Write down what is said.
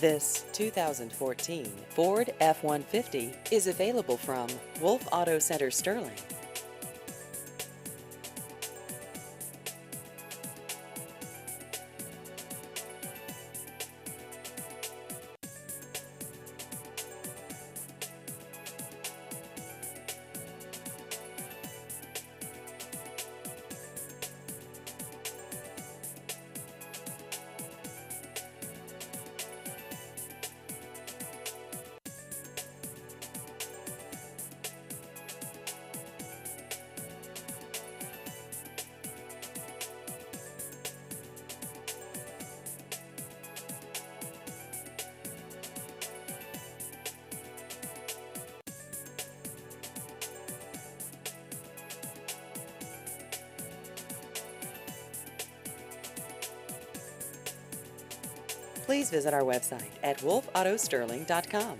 This 2014 Ford F-150 is available from Wolf Auto Center Sterling. Please visit our website at wolfautosterling.com.